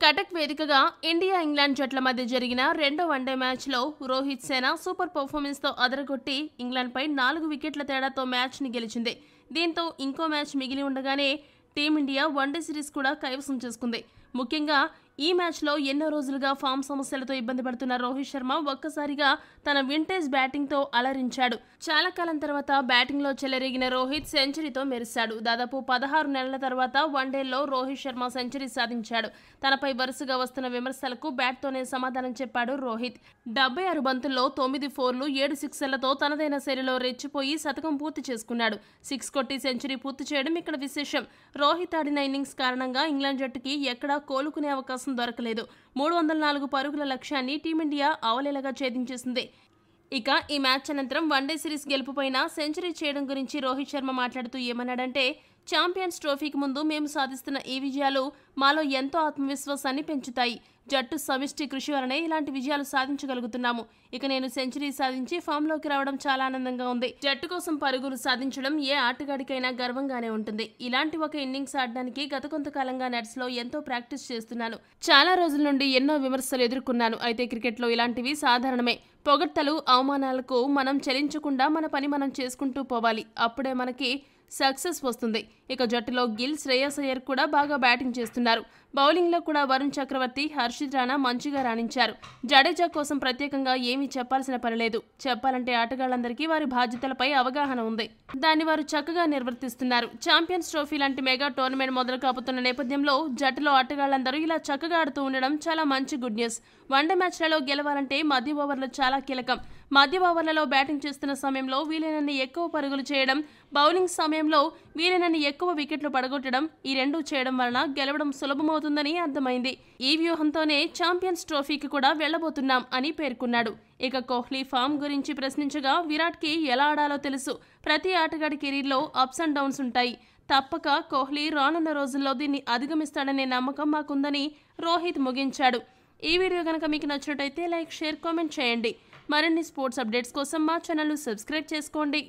కటక్ వేదికగా India England జట్ల మధ్య జరిగిన రెండో వన్డే మ్యాచ్లో రోహిత్ సేన సూపర్ పర్ఫార్మెన్స్తో అదరగొట్టి ఇంగ్లాండ్పై 4 వికెట్ల తేడాతో మ్యాచ్ని గెలిచింది. దీంతో ఇంకో మ్యాచ్ మిగిలి ఉండగానే టీమిండియా వన్డే సిరీస్ కూడా కైవసం చేసుకుంది. ముఖ్యంగా ఈ మ్యాచ్లో ఎన్నో రోజులుగా ఫామ్ సమస్యలతో ఇబ్బంది పడుతున్న రోహిత్ శర్మ ఒక్కసారిగా తన వింటేజ్ బ్యాటింగ్తో అలరించాడు. చాలా కాలం తర్వాత బ్యాటింగ్లో చెలరేగిన రోహిత్ సెంచరీతో మెరిశాడు. దాదాపు 16 నెలల తర్వాత వన్డేల్లో రోహిత్ శర్మ సెంచరీ సాధించాడు. తనపై వరుసగా వస్తున్న విమర్శలకు బ్యాట్తోనే సమాధానం చెప్పాడు రోహిత్. 76 బంతుల్లో 9 ఫోర్లు 7 సిక్సర్లతో తనదైన శైలిలో రెచ్చిపోయి శతకం పూర్తి చేసుకున్నాడు. 6 కొట్టి సెంచరీ పూర్తి చేయడం ఇక్కడ విశేషం. రోహిత్ ఆడిన ఇన్నింగ్స్ కారణంగా ఇంగ్లాండ్ జట్టుకి ఎక్కడా కోలుకునే అవకాశం దొరకలేదు. 304 పరుగుల లక్ష్యాన్ని టీమిండియా అవలీలగా ఛేదించేసింది. ఇక ఈ మ్యాచ్ అనంతరం వన్డే సిరీస్ గెలుపుపైన సెంచరీ చేయడం గురించి రోహిత్ శర్మ మాట్లాడుతూ ఏమన్నాడంటే, ఛాంపియన్స్ ట్రోఫీకి ముందు మేము సాధిస్తున్న ఈ విజయాలు మాలో ఎంతో ఆత్మవిశ్వాసాన్ని పెంచుతాయి. జట్టు సమిష్టి కృషి వలనే ఇలాంటి విజయాలు సాధించగలుగుతున్నాము. ఇక నేను సెంచరీ సాధించి ఫామ్లోకి రావడం చాలా ఆనందంగా ఉంది. జట్టు కోసం పరుగులు సాధించడం ఏ ఆటగాడికైనా గర్వంగానే ఉంటుంది. ఇలాంటి ఒక ఇన్నింగ్స్ ఆడడానికి గత కొంతకాలంగా నెట్స్లో ఎంతో ప్రాక్టీస్ చేస్తున్నాను. చాలా రోజుల నుండి ఎన్నో విమర్శలు ఎదుర్కొన్నాను. అయితే క్రికెట్లో ఇలాంటివి సాధారణమే. పొగడ్తలు, అవమానాలకు మనం చెలించకుండా మన పని మనం చేసుకుంటూ పోవాలి. అప్పుడే మనకి సక్సెస్ వస్తుంది. ఇక జట్టులో గిల్, శ్రేయస్ అయ్యర్ కూడా బాగా బ్యాటింగ్ చేస్తున్నారు. బౌలింగ్లో కూడా వరుణ్ చక్రవర్తి, హర్షిత్ రాణా మంచిగా రాణించారు. జడేజా కోసం ప్రత్యేకంగా ఏమీ చెప్పాల్సిన పని లేదు. చెప్పాలంటే ఆటగాళ్లందరికీ వారి బాధ్యతలపై అవగాహన ఉంది. దాన్ని వారు చక్కగా నిర్వర్తిస్తున్నారు. ఛాంపియన్స్ ట్రోఫీ లాంటి మెగా టోర్నమెంట్ మొదలు కాబోతున్న నేపథ్యంలో జట్టులో ఆటగాళ్లందరూ ఇలా చక్కగా ఆడుతూ ఉండడం చాలా మంచి గుడ్ న్యూస్. వన్డే మ్యాచ్లలో గెలవాలంటే మధ్య ఓవర్లు చాలా కీలకం. మధ్య ఓవర్లలో బ్యాటింగ్ చేస్తున్న సమయంలో వీలైనన్ని ఎక్కువ పరుగులు చేయడం, బౌలింగ్ సమయంలో వీలైనన్ని ఎక్కువ వికెట్లు పడగొట్టడం, ఈ రెండూ చేయడం వలన గెలవడం సులభమవుతుందని అర్థమైంది. ఈ వ్యూహంతోనే ఛాంపియన్స్ ట్రోఫీకి కూడా వెళ్లబోతున్నాం అని పేర్కొన్నాడు. ఇక కోహ్లీ ఫామ్ గురించి ప్రశ్నించగా, విరాట్కి ఎలా ఆడాలో తెలుసు. ప్రతి ఆటగాడి కెరీర్లో అప్స్ అండ్ డౌన్స్ ఉంటాయి. తప్పక కోహ్లీ రానున్న రోజుల్లో దీన్ని అధిగమిస్తాడనే నమ్మకం మాకుందని రోహిత్ ముగించాడు. ఈ వీడియో కనుక మీకు నచ్చినట్టయితే లైక్, షేర్, కామెంట్ చేయండి. మరిన్ని స్పోర్ట్స్ అప్డేట్స్ కోసం మా ఛానల్ను సబ్స్క్రైబ్ చేసుకోండి.